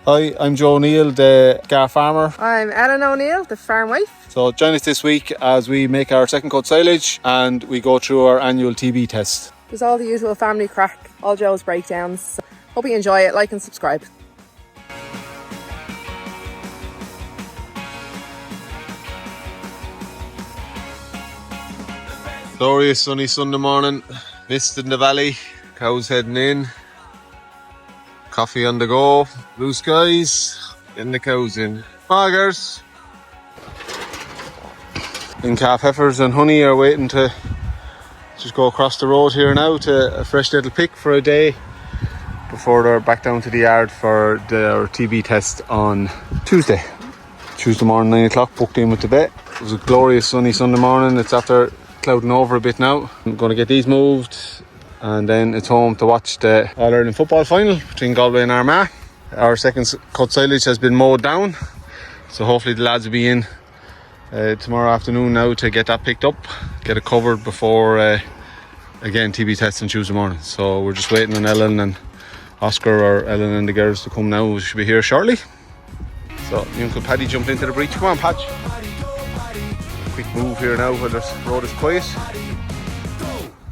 Hi, I'm Joe O'Neill, the Gar farmer. I'm Ellen O'Neill, the farm wife. So join us this week as we make our second cut silage and we go through our annual TB test. There's all the usual family crack, all Joe's breakdowns. So hope you enjoy it, like and subscribe. Glorious sunny Sunday morning, mist in the valley, cows heading in, coffee on the go, blue skies, getting the cows in. Poggers! In calf heifers and honey are waiting to just go across the road here now to a fresh little pick for a day before they're back down to the yard for their TB test on Tuesday morning, 9 o'clock, booked in with the vet. It was a glorious sunny Sunday morning. It's after clouding over a bit now. I'm going to get these moved and then it's home to watch the All-Ireland football final between Galway and Armagh. Our second cut silage has been mowed down, so hopefully the lads will be in tomorrow afternoon now to get that picked up, get it covered before again TB test on Tuesday morning. So we're just waiting on Ellen and Oscar, or Ellen and the girls, to come now. We should be here shortly. So you Uncle Paddy jumped into the breach. Come on, Patch. Quick move here now while the road is quiet.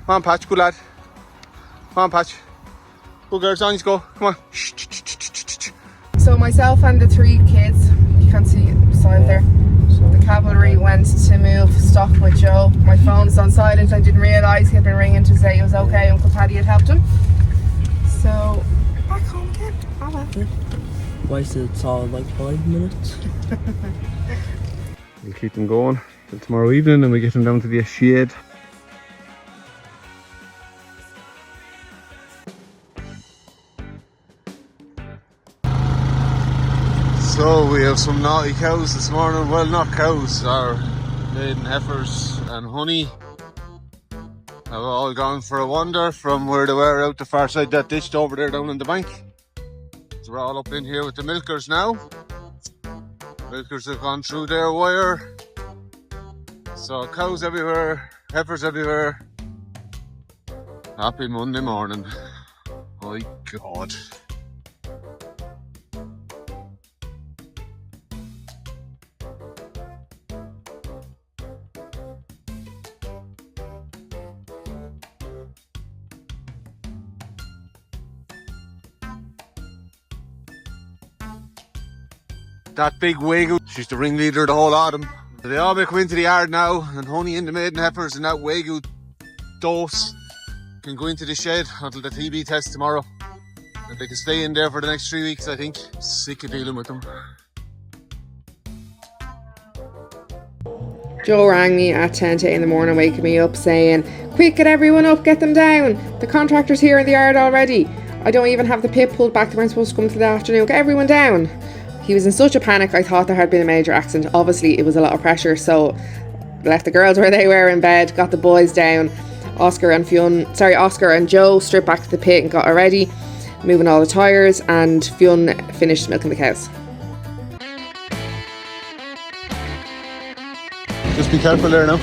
Come on, Patch, good lad. Come on, Patch. Good girls, on you go. Come on. So myself and the three kids, you can't see it beside there. The cavalry went to move stock with Joe. My phone's on silent. I didn't realise he had been ringing to say it was okay. Uncle Paddy had helped him. So back home again. Oh well. Wasted all like 5 minutes. We'll keep them going till tomorrow evening and we get them down to the shade. So we have some naughty cows this morning. Well, not cows, our maiden heifers and honey have all gone for a wander from where they were out the far side that ditch over there down on the bank. So we're all up in here with the milkers now. Milkers have gone through their wire. So cows everywhere, heifers everywhere. Happy Monday morning. My God. That big Wagyu, she's the ringleader of the whole autumn. They all may come into the yard now, and honey and the maiden heifers and that Wagyu dose can go into the shed until the TB test tomorrow. And they can stay in there for the next 3 weeks, I think. Sick of dealing with them. Joe rang me at 10 to 8 in the morning, waking me up saying, "Quick, get everyone up, get them down. The contractor's here in the yard already. I don't even have the pit pulled back. They weren't supposed to come to the afternoon. Get everyone down." He was in such a panic, I thought there had been a major accident. Obviously, it was a lot of pressure, so left the girls where they were in bed, got the boys down. Oscar and Joe stripped back to the pit and got her ready, moving all the tyres, and Fionn finished milking the cows. Just be careful there now.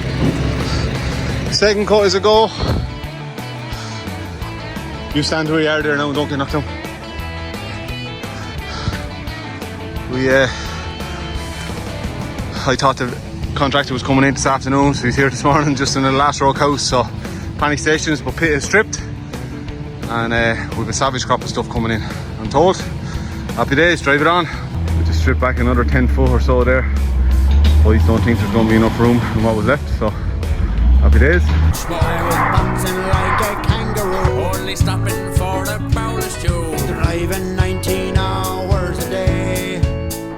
Second cut is a go. You stand where you are there now and don't get knocked down. I thought the contractor was coming in this afternoon, so he's here this morning just in the last row of cows, so panic stations, but pit is stripped and we've a savage crop of stuff coming in, I'm told. Happy days, drive it on. We just stripped back another 10 foot or so there. Boys don't think there's going to be enough room in what was left, so happy days. Only stopping for the bowl of stew. Driving 19 hours a day.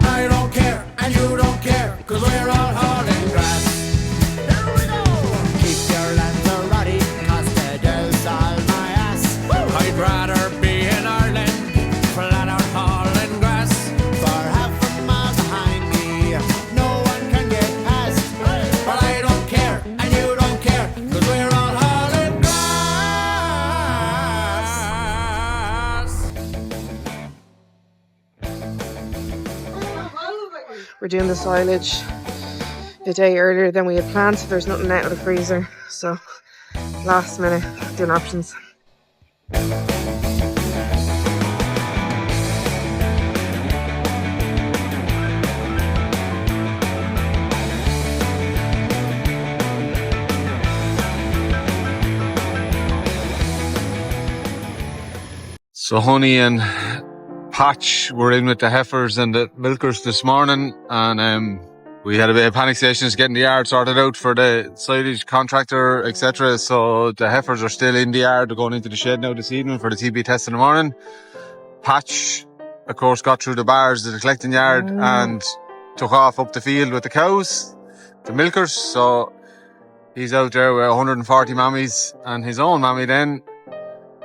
I don't care, and you don't care, cause we're all hauling grass. Here we go! Keep your lands ruddy, cause the dill's all my ass. Woo! I'd rather be in Ireland, flat out hauling grass. For half a mile behind me, no one can get past. Hey! But I don't care, and you don't care, cause we're all hauling grass. We're doing the silage a day earlier than we had planned, so there's nothing out of the freezer, so last minute doing options. So Honey and Patch were in with the heifers and the milkers this morning, and we had a bit of panic stations getting the yard sorted out for the silage contractor, etc. So the heifers are still in the yard. They're going into the shed now this evening for the TB test in the morning. Patch, of course, got through the bars of the collecting yard and took off up the field with the cows, the milkers. So he's out there with 140 mammies, and his own mammy then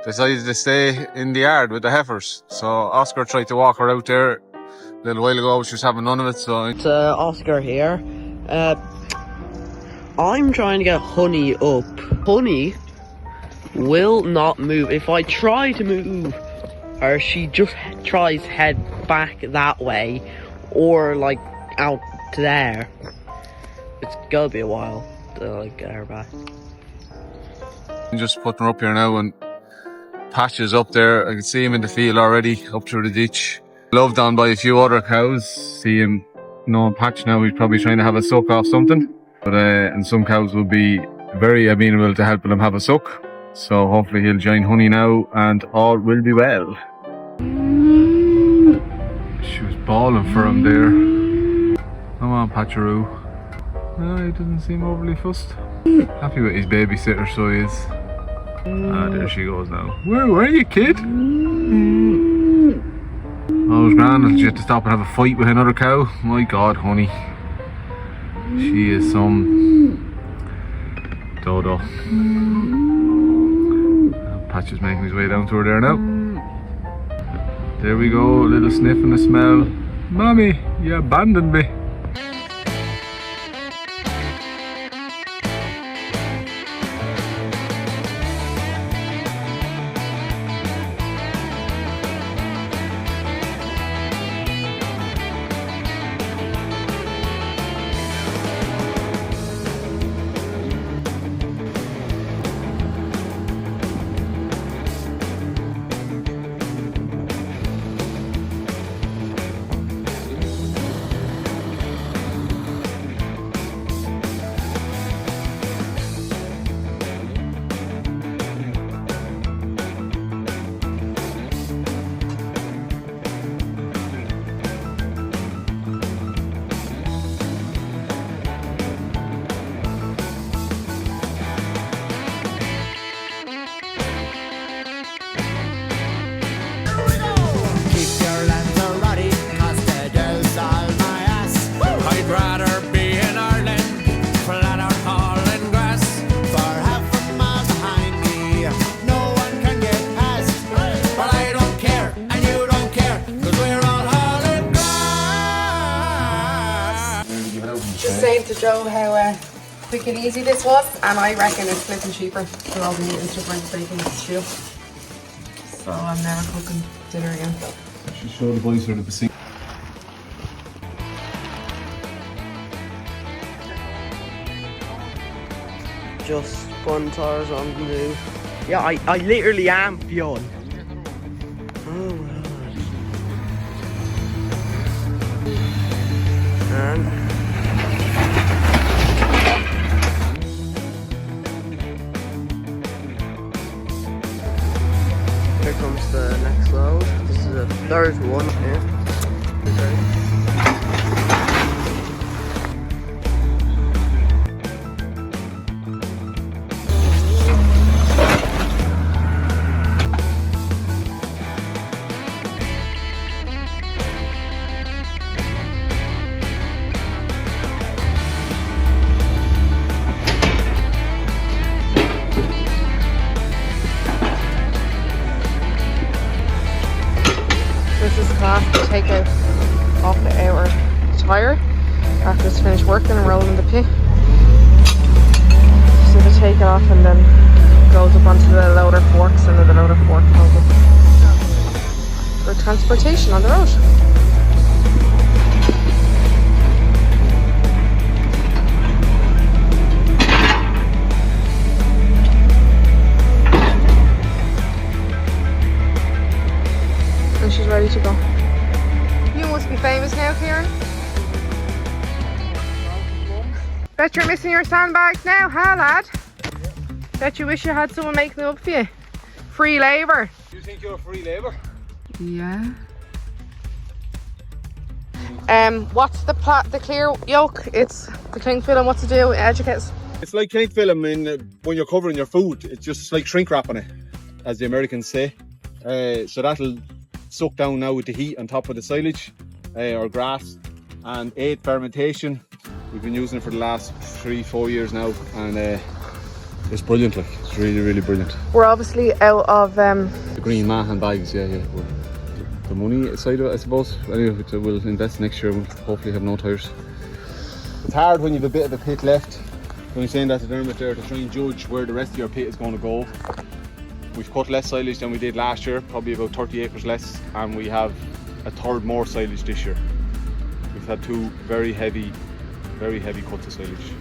decided to stay in the yard with the heifers. So Oscar tried to walk her out there a little while ago, but she was having none of it. So It's Oscar here. I'm trying to get Honey up. Honey will not move. If I try to move her, she just tries to head back that way or like out to there. It's gonna be a while to like get her back. I'm just putting her up here now, and Patch is up there. I can see him in the field already, up through the ditch. Loved on by a few other cows. See him knowing Patch now, he's probably trying to have a suck off something. But and some cows will be very amenable to helping him have a suck. So hopefully he'll join Honey now and all will be well. She was bawling for him there. Come on, Patcheroo. No, he doesn't seem overly fussed. Happy with his babysitter, so he is. Ah, there she goes now. Where were you, kid? Oh, it was grand. Did you have to stop and have a fight with another cow? My God, Honey. She is some dodo. Patch is making his way down to her there now. There we go, a little sniff and a smell. Mommy, you abandoned me. Saying to Joe how quick and easy this was, and I reckon it's flipping cheaper than all the meat and stuff like bacon and stew. So I'm never cooking dinner again. She showed the boys where the piscine. Just fun tires on the new. Yeah, I literally am Fionn. Oh god. And here comes the next load. This is the third one here. This is class to take out off the outer tyre after it's finished working and rolling the pit. So they take it off and then goes up onto the loader forks, and then the loader fork goes up for transportation on the road. And she's ready to go. You must be famous now, Kieran. Bet you're missing your sandbags now, huh, lad? Bet you wish you had someone making them up for you. Free labour. Do you think you're free labour? Yeah. What's the clear yolk? It's the cling film. What's to do? Educate us. It's like cling film when you're covering your food. It's just like shrink wrap on it, as the Americans say. So that'll suck down now with the heat on top of the silage or grass, and aid fermentation. We've been using it for the last 3-4 years now, and it's brilliant. Like, it's really, really brilliant. We're obviously out of The green mayhem bags, yeah. The money side of it, I suppose. Anyway, we'll invest next year. We'll hopefully have no tires. It's hard when you've a bit of a pit left. When you're saying that to Dermot there, to try and judge where the rest of your pit is going to go. We've cut less silage than we did last year, probably about 30 acres less, and we have a third more silage this year. We've had 2 very heavy cuts of silage.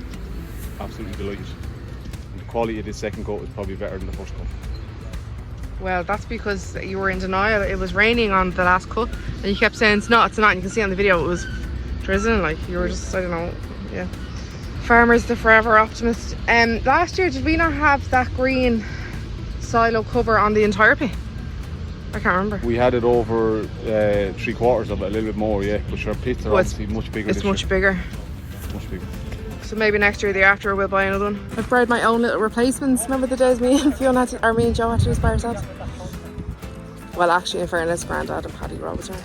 Absolutely delighted. And the quality of this second coat is probably better than the first coat. Well, that's because you were in denial. It was raining on the last cut, and you kept saying it's not. And you can see on the video it was drizzling. Like, you were just, I don't know, yeah. Farmers, the forever optimist. Last year, did we not have that green silo cover on the entire pit? I can't remember. We had it over 3/4 of it, a little bit more, yeah. But our pits are obviously much bigger. It's much bigger. Much bigger. So maybe next year or the after we'll buy another one. I've bred my own little replacements. Remember the days me and Fionn had to, or me and Joe had to do this by ourselves? Well, actually, in fairness, Grandad and Paddy were always around.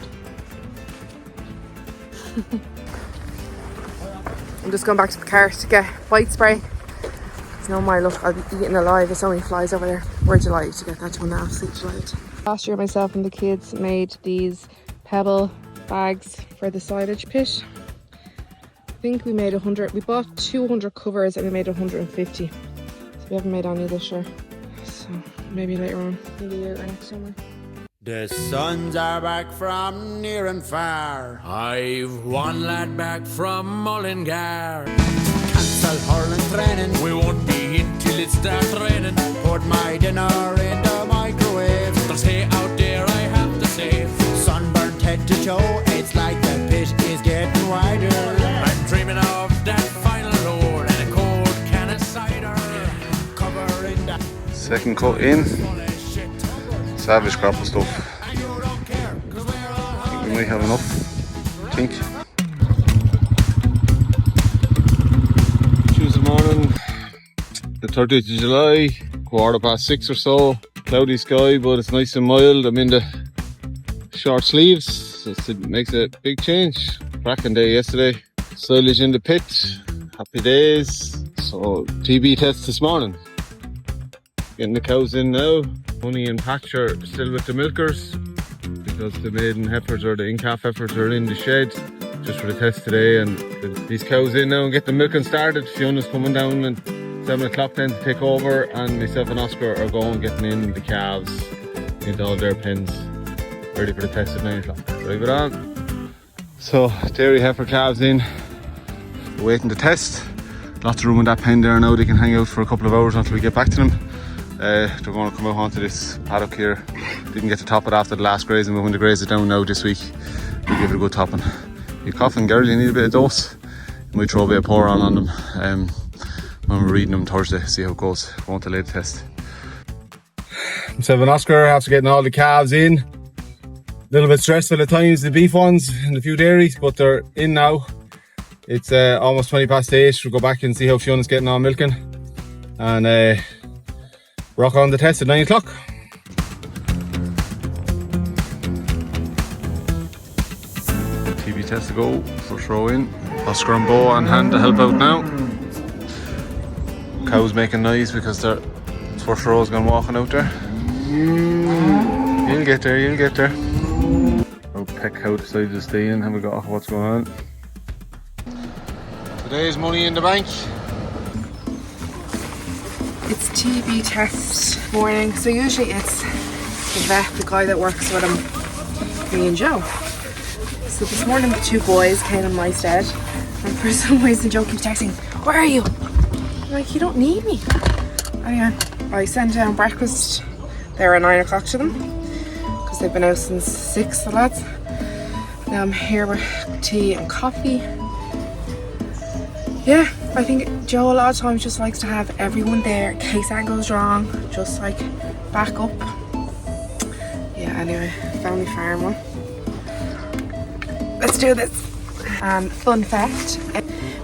I'm just going back to the car to get white spray. It's no my luck, I'll be eaten alive. There's so many flies over there. We're delighted to get that done, absolutely delighted. Last year, myself and the kids made these pebble bags for the silage pit. I think we made 100. We bought 200 covers and we made 150. So we haven't made any this year. So maybe later on in the year or next summer. The sons are back from near and far. I've one lad back from Mullingar. Cancel hurling training. We won't be in till it starts raining. Put my dinner in the microwave. There's hay out there I have to save. Sunburnt head to toe. It's like the pit is getting wider. I'm dreaming of that final load and a cold can of cider. Covering that. Second cut in. Savage crop of stuff. I think we might have enough. I think. Tuesday morning, the 30th of July, 6:15 or so. Cloudy sky, but it's nice and mild. I'm in the short sleeves, so it makes a big change. Cracking day yesterday. Silage in the pit. Happy days. So TB test this morning. Getting the cows in now. Honey and Patch are still with the milkers because the maiden heifers or the in-calf heifers are in the shed just for the test today, and these cows in now and get the milking started. Fionn is coming down at 7 o'clock then to take over, and myself and Oscar are going getting in the calves into all their pens ready for the test at 9 o'clock. Drive it on. So dairy heifer calves in, waiting to test. Lots of room in that pen there now. They can hang out for a couple of hours until we get back to them. They're going to come out onto this paddock here. Didn't get to top it after the last grazing, but when they graze it down now this week, we'll give it a good topping. You're coughing, girl, you need a bit of dose. You might throw a bit of pour on them when we're reading them Thursday, see how it goes. Won't delay the test. Myself and Oscar after getting all the calves in. A little bit stressful at times, the beef ones and a few dairies, but they're in now. It's almost 8:20. We'll go back and see how Fionn is getting on milking. And rock on the test at 9 o'clock. TB test to go for throw in. Oscar and Bo on hand to help out now. Cows making noise because their first row's gone walking out there. You'll get there, you'll get there. Our pet cow decided to stay in. Have we got what's going on? Today's money in the bank. It's TB test morning, so usually it's the vet, the guy that works with him, me and Joe. So this morning the 2 boys came in my stead, and for some reason Joe keeps texting, "Where are you?" I'm like, "You don't need me." Anyway, I sent down breakfast there at 9 o'clock to them, because they've been out since 6, the lads. Now I'm here with tea and coffee. Yeah, I think Joe a lot of times just likes to have everyone there in case anything goes wrong, just like back up. Yeah, anyway, family farm one. Let's do this. And fun fact,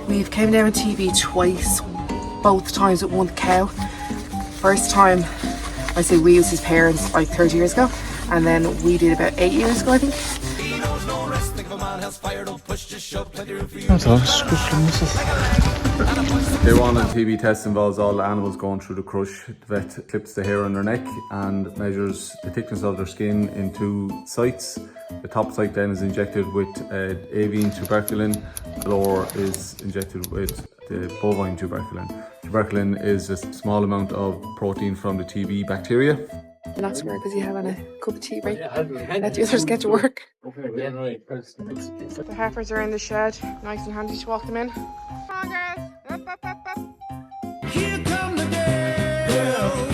we've came down with TB twice, both times with one cow. First time, I say we was his parents like 30 years ago, and then we did about 8 years ago, I think. That's all, it's good for the muscles. Day one on TB test involves all the animals going through the crush. The vet clips the hair on their neck and measures the thickness of their skin in 2 sites. The top site then is injected with avian tuberculin. The lower is injected with the bovine tuberculin. Tuberculin is a small amount of protein from the TB bacteria. You're not scared because you having a cup of tea break. Let the others get to work. The heifers are in the shed. Nice and handy to walk them in. Come on, girls. Up, up, up, up. Here come the girls,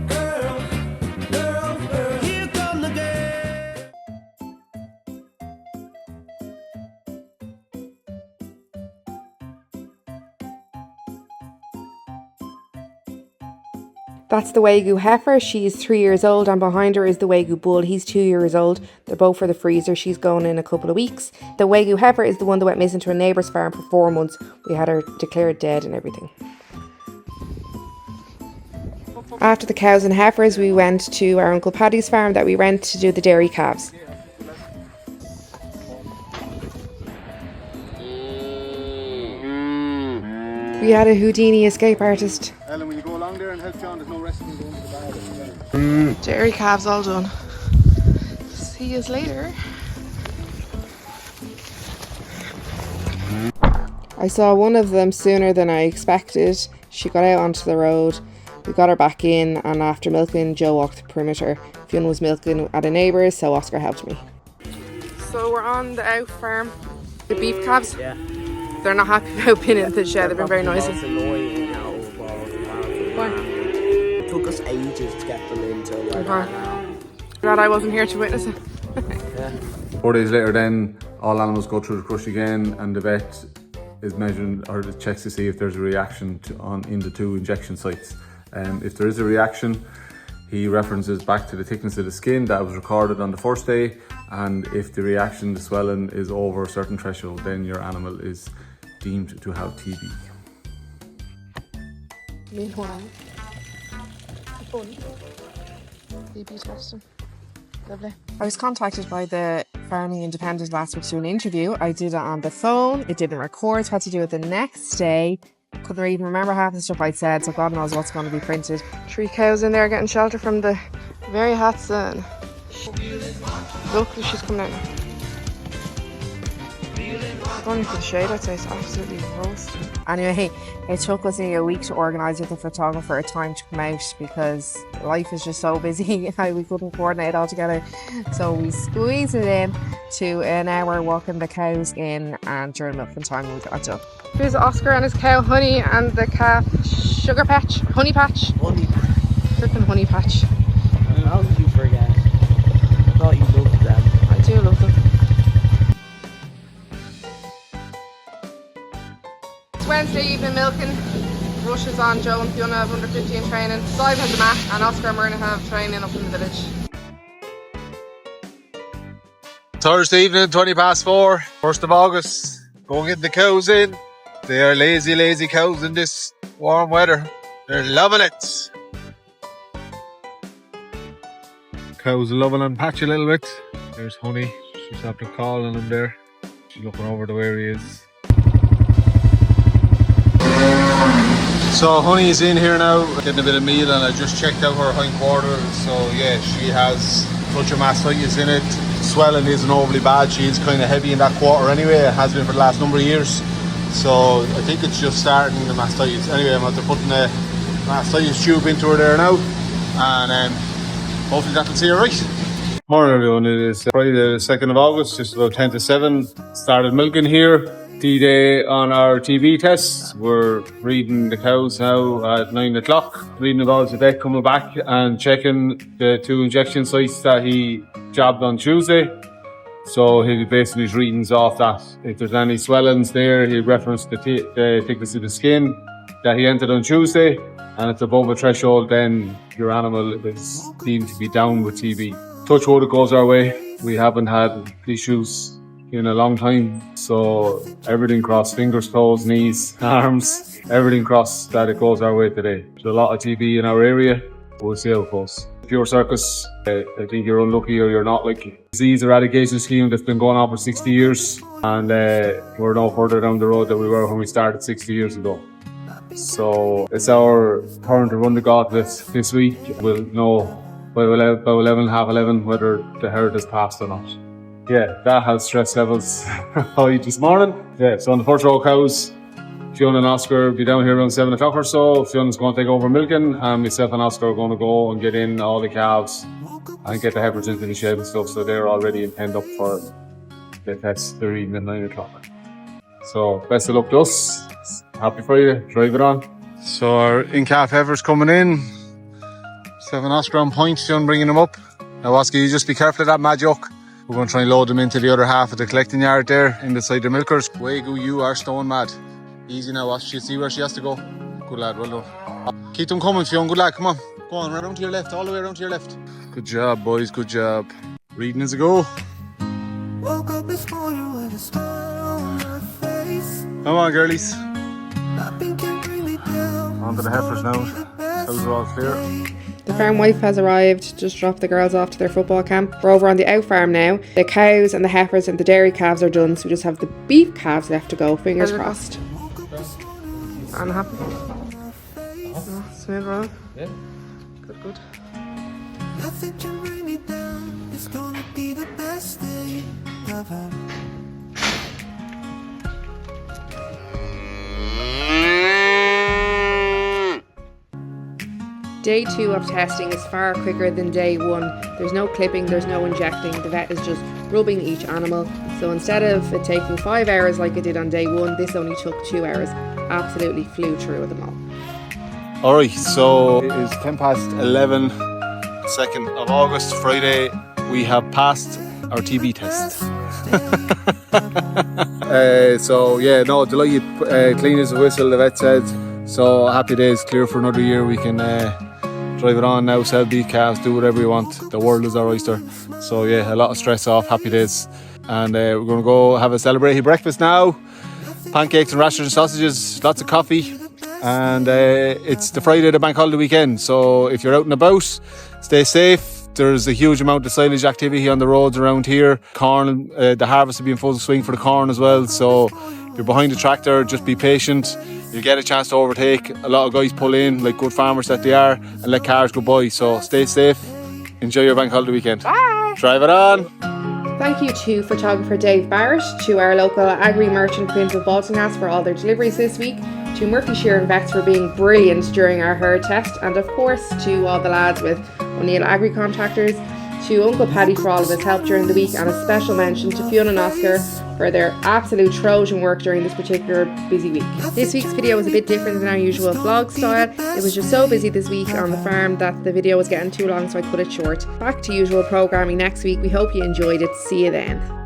girls, girls, girls. Here come the girls. That's the Wagyu heifer. She's 3 years old, and behind her is the Wagyu bull. He's 2 years old. They're both for the freezer. She's going in a couple of weeks. The Wagyu heifer is the one that went missing to a neighbour's farm for 4 months. We had her declared dead and everything. After the cows and heifers, we went to our Uncle Paddy's farm that we rent to do the dairy calves. We had a Houdini escape artist. Ellen, will you go along there and help John? There's no rest in going to the bag. Dairy calves all done. See you later. I saw one of them sooner than I expected. She got out onto the road. We got her back in, and after milking, Joe walked the perimeter. Fionn was milking at a neighbour's, so Oscar helped me. So we're on the out farm. The beef calves? Yeah. They're not happy about being in the shed. They've been very noisy. Why? It took us ages to get them into where they are now. Glad I wasn't here to witness it. Yeah. 4 days later then, all animals go through the crush again, and the vet is measuring or checks to see if there's a reaction in the 2 injection sites. If there is a reaction, he references back to the thickness of the skin that was recorded on the first day, and if the reaction, the swelling, is over a certain threshold, then your animal is deemed to have TB. Meanwhile, fun. TB testing. Lovely. I was contacted by the Farming Independent last week to do an interview. I did it on the phone. It didn't record, so I had to do it the next day. Couldn't even remember half the stuff I'd said, so God knows what's going to be printed. 3 cows in there getting shelter from the very hot sun. Look, she's coming out now. Going into the shade, I'd say it's absolutely roasting. Anyway, it took us a week to organise with the photographer a time to come out because life is just so busy. We couldn't coordinate all together. So we squeezed it in to an hour walking the cows in, and during milking time we got done. Here's Oscar and his cow Honey and the calf Sugar Patch, Honey Patch. Honey patch. Frickin' Honey Patch. How did you forget? I thought you loved them. I do love them. It's Wednesday evening milking. Rush is on. Joe and Fiona have under 15 training. Clive has a mat, and Oscar and Myrna have training up in the village. Thursday evening, 4:20, 1st of August. Go and get the cows in. They are lazy, lazy cows in this warm weather. They're loving it. Cows are loving and patch a little bit. There's Honey. She's after calling him there. She's looking over to where he is. So Honey's in here now, getting a bit of meal, and I just checked out her hindquarter. So yeah, she has touch of mastitis in it. Swelling isn't overly bad. She is kind of heavy in that quarter anyway. It has been for the last number of years. So I think it's just starting the mastitis. Anyway, I'm after putting a mastitis tube into her there now, and hopefully that'll see her right. Morning everyone, it is Friday the 2nd of August, just about 10 to 7. Started milking here. D-Day on our TB tests. We're reading the cows now at 9 o'clock. Reading about the vet coming back and checking the 2 injection sites that he jabbed on Tuesday. So he'll basically his readings off that. If there's any swellings there, he'll reference the thickness of the skin that he entered on Tuesday. And if it's above a threshold, then your animal is deemed to be down with TB. touch wood, it goes our way. We haven't had issues in a long time, so everything crossed, fingers, toes, knees, arms, everything crossed that it goes our way today. There's a lot of TB in our area, we'll see how it goes. Pure circus, I think you're unlucky or you're not lucky. Disease eradication scheme that's been going on for 60 years, and we're no further down the road than we were when we started 60 years ago. So it's our turn to run the gauntlet this week. We'll know by about 11, half 11 whether the herd has passed or not. Yeah, that has stress levels high this morning. Yeah, so on the first row of cows, Fionn and Oscar will be down here around 7 o'clock or so. Fionn's going to take over milking, and myself and Oscar are going to go and get in all the calves and get the heifers into the shed and stuff, so they're already penned up for the test. They're eating at 9 o'clock. So best of luck to us. Happy for you. Drive it on. So our in-calf heifers coming in. Myself and Oscar on point, Fionn bringing them up. Now Oscar, you just be careful of that mad yoke. We're going to try and load them into the other half of the collecting yard there in the side of milkers. Wagyu, you are stone mad. Easy now, Oscar. You see where she has to go. Good lad, well done. Keep them coming, Fionn. Good lad, come on. Go on, around to your left, all the way around to your left. Good job, boys, good job. Reading as a go. Woke up this morning with a smile on my face. Come on, girlies. Nothing can bring me down. On to the heifers now. Those are all clear. The farm wife has arrived, just dropped the girls off to their football camp. We're over on the out farm now. The cows and the heifers and the dairy calves are done, so we just have the beef calves left to go. Fingers crossed. I'm happy. Smooth road. Yeah. Good. Nothing can bring me down. It's gonna be the best day I've had. Day 2 of testing is far quicker than day 1. There's no clipping, there's no injecting. The vet is just rubbing each animal. So instead of it taking 5 hours like it did on day 1, this only took 2 hours. Absolutely flew through with them all. Alright, so it is 10 past 11, 2nd of August, Friday. We have passed our TB test. So yeah, no, delighted, clean as a whistle, the vet said. So happy days, clear for another year. We can drive it on now, sell beef calves, do whatever you want. The world is our oyster. So yeah, a lot of stress off, happy days. And we're going to go have a celebratory breakfast now. Pancakes and rashers and sausages, lots of coffee. And it's the Friday of the bank holiday weekend. So if you're out and about, stay safe. There's a huge amount of silage activity on the roads around here. Corn, the harvest will be in full swing for the corn as well. So if you're behind the tractor, just be patient. You get a chance to overtake. A lot of guys pull in, like good farmers that they are, and let cars go by. So stay safe. Enjoy your bank holiday weekend. Bye. Drive it on. Thank you to photographer Dave Barrett, to our local agri merchant Quinns of Baltinglass for all their deliveries this week, to Murphy Shearing Vets for being brilliant during our herd test, and of course to all the lads with O'Neill Agri Contractors, to Uncle Paddy for all of his help during the week, and a special mention to Fionn and Oscar for their absolute Trojan work during this particular busy week. This week's video was a bit different than our usual vlog style. It was just so busy this week on the farm that the video was getting too long, so I cut it short. Back to usual programming next week. We hope you enjoyed it. See you then.